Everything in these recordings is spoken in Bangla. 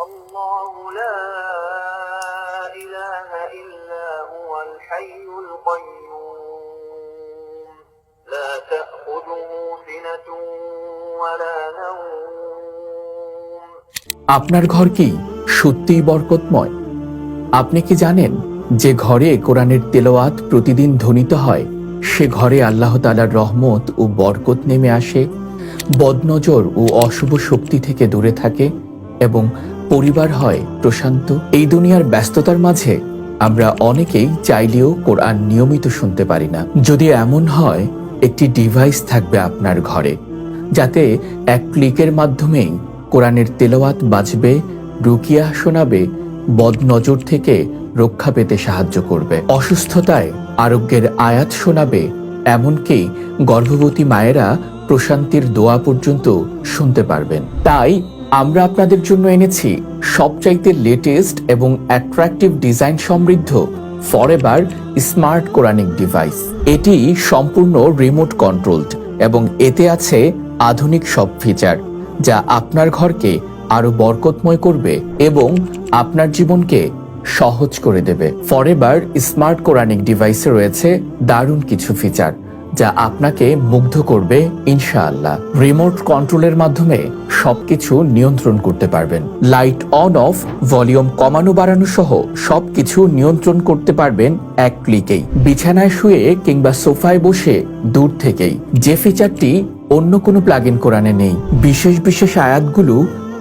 الله لا إله إلا هو الحي القيوم لا تأخذه سنة ولا نوم। আপনার ঘর কি সত্যিই বরকতময়? আপনি কি জানেন যে ঘরে কোরআনের তেলাওয়াত প্রতিদিন ধ্বনিত হয় সে ঘরে আল্লাহ তাআলার রহমত ও বরকত নেমে আসে, বদনজর ও অশুভ শক্তি থেকে দূরে থাকে এবং পরিবার হয় প্রশান্ত। এই দুনিয়ার ব্যস্ততার মাঝে আমরা অনেকেই চাইলেও কোরআন নিয়মিত শুনতে পারি না। যদি এমন হয়, একটি ডিভাইস থাকবে আপনার ঘরে, যাতে এক ক্লিকের মাধ্যমেই কোরআনের তেলাওয়াত বাজবে, রুকিয়া শোনাবে, বদনজর থেকে রক্ষা পেতে সাহায্য করবে, অসুস্থতায় আরোগ্যের আয়াত শোনাবে, এমনকি গর্ভবতী মায়েরা প্রশান্তির দোয়া পর্যন্ত শুনতে পারবেন। তাই আমরা আপনাদের জন্য এনেছি সবচাইতে লেটেস্ট এবং অ্যাট্রাকটিভ ডিজাইন সমৃদ্ধ ফরএভার স্মার্ট কোরআনিক ডিভাইস। এটি সম্পূর্ণ রিমোট কন্ট্রোলড এবং এতে আছে আধুনিক সব ফিচার, যা আপনার ঘরকে আরো বরকতময় করবে এবং আপনার জীবনকে সহজ করে দেবে। ফরএভার স্মার্ট কোরআনিক ডিভাইসে রয়েছে দারুণ কিছু ফিচার, যা আপনাকে মুগ্ধ করবে ইনশাআল্লাহ। রিমোট কন্ট্রোলের মাধ্যমে সবকিছু নিয়ন্ত্রণ করতে পারবেন। লাইট অন অফ, ভলিউম কমানো বাড়ানো সহ সবকিছু নিয়ন্ত্রণ করতে পারবেন এক ক্লিকেই, বিছানায় শুয়ে কিংবা সোফায় বসে দূর থেকেই। যে ফিচারটি অন্য কোনো প্লাগইন কোরআনে নেই। বিশেষ বিশেষ আয়াতগুলো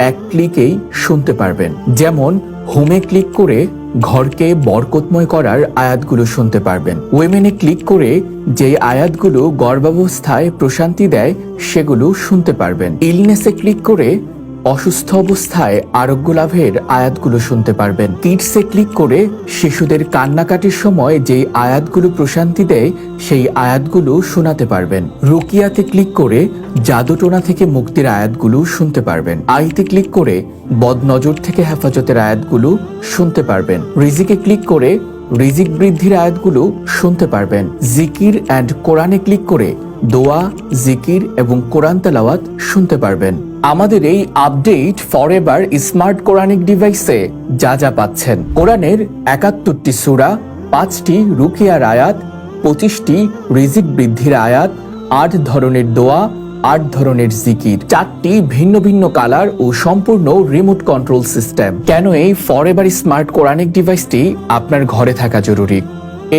এক ক্লিকেই শুনতে পারবেন। যেমন হোমে ক্লিক করে ঘরকে বরকতময় করার আয়াতগুলো শুনতে পারবেন। ওয়েমেনে ক্লিক করে যে আয়াতগুলো গর্ভাবস্থায় প্রশান্তি দেয় সেগুলো শুনতে পারবেন। ইলনেসে ক্লিক করে অসুস্থ অবস্থায় আরোগ্য লাভের আয়াতগুলো শুনতে পারবেন। কিডসে ক্লিক করে শিশুদের কান্নাকাটির সময় যেই আয়াতগুলো প্রশান্তি দেয় সেই আয়াতগুলো শোনাতে পারবেন। রুকিয়াতে ক্লিক করে জাদুটোনা থেকে মুক্তির আয়াতগুলো শুনতে পারবেন। আইতে ক্লিক করে বদনজর থেকে হেফাজতের আয়াতগুলো শুনতে পারবেন। রিজিকে ক্লিক করে রিজিক বৃদ্ধির আয়াতগুলো শুনতে পারবেন। জিকির অ্যান্ড কোরআনে ক্লিক করে দোয়া, জিকির এবং কোরআন তেলাওয়াত শুনতে পারবেন। আমাদের এই আপডেট ফরএভার স্মার্ট কোরআনিক ডিভাইসে যা যা পাচ্ছেন: কোরআনের ৭১টি সূরা, ৫টি রুকিয়ার আয়াত, ২৫টি রিজিক বৃদ্ধির আয়াত, ৮ ধরনের দোয়া, ৮ ধরনের জিকির, ৪টি ভিন্ন ভিন্ন কালার ও সম্পূর্ণ রিমোট কন্ট্রোল সিস্টেম। কেন এই ফরএভার স্মার্ট কোরআনিক ডিভাইসটি আপনার ঘরে থাকা জরুরি?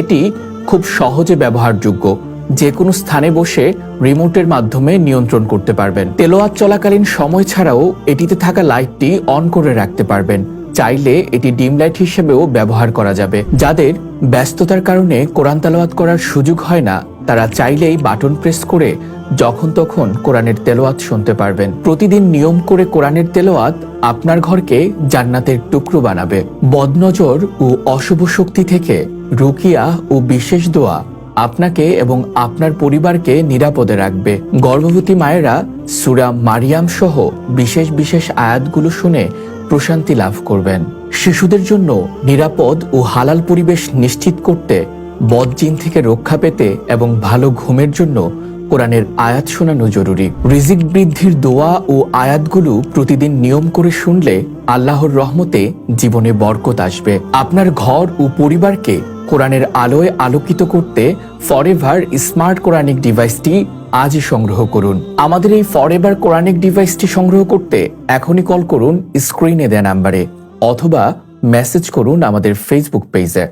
এটি খুব সহজে ব্যবহারযোগ্য, যে কোনো স্থানে বসে রিমোটের মাধ্যমে নিয়ন্ত্রণ করতে পারবেন। তেলাওয়াত চলাকালীন সময় ছাড়াও এটিতে থাকা লাইটটি অন করে রাখতে পারবেন। চাইলে এটি ডিম লাইট হিসেবেও ব্যবহার করা যাবে। যাদের ব্যস্ততার কারণে কোরআন তেলাওয়াত করার সুযোগ হয় না, তারা চাইলেই বাটন প্রেস করে যখন তখন কোরআনের তেলাওয়াত শুনতে পারবেন। প্রতিদিন নিয়ম করে কোরআনের তেলাওয়াত আপনার ঘরকে জান্নাতের টুকরো বানাবে। বদনজর ও অশুভ শক্তি থেকে রুকিয়া ও বিশেষ দোয়া আপনাকে এবং আপনার পরিবারকে নিরাপদে রাখবে। গর্ভবতী মায়েরা সূরা মারিয়াম সহ বিশেষ বিশেষ আয়াতগুলো শুনে প্রশান্তি লাভ করবেন। শিশুদের জন্য নিরাপদ ও হালাল পরিবেশ নিশ্চিত করতে, বদজিন থেকে রক্ষা পেতে এবং ভালো ঘুমের জন্য কোরআনের আয়াত শোনানো জরুরি। রিজিক বৃদ্ধির দোয়া ও আয়াতগুলো প্রতিদিন নিয়ম করে শুনলে আল্লাহর রহমতে জীবনে বরকত আসবে। আপনার ঘর ও পরিবারকে কোরআনের আলোয় আলোকিত করতে ফরএভার স্মার্ট কোরআনিক ডিভাইসটি আজই সংগ্রহ করুন। আমাদের এই ফরএভার কোরআনিক ডিভাইসটি সংগ্রহ করতে এখনই কল করুন স্ক্রিনে দেয়া নাম্বারে, অথবা মেসেজ করুন আমাদের ফেসবুক পেজে।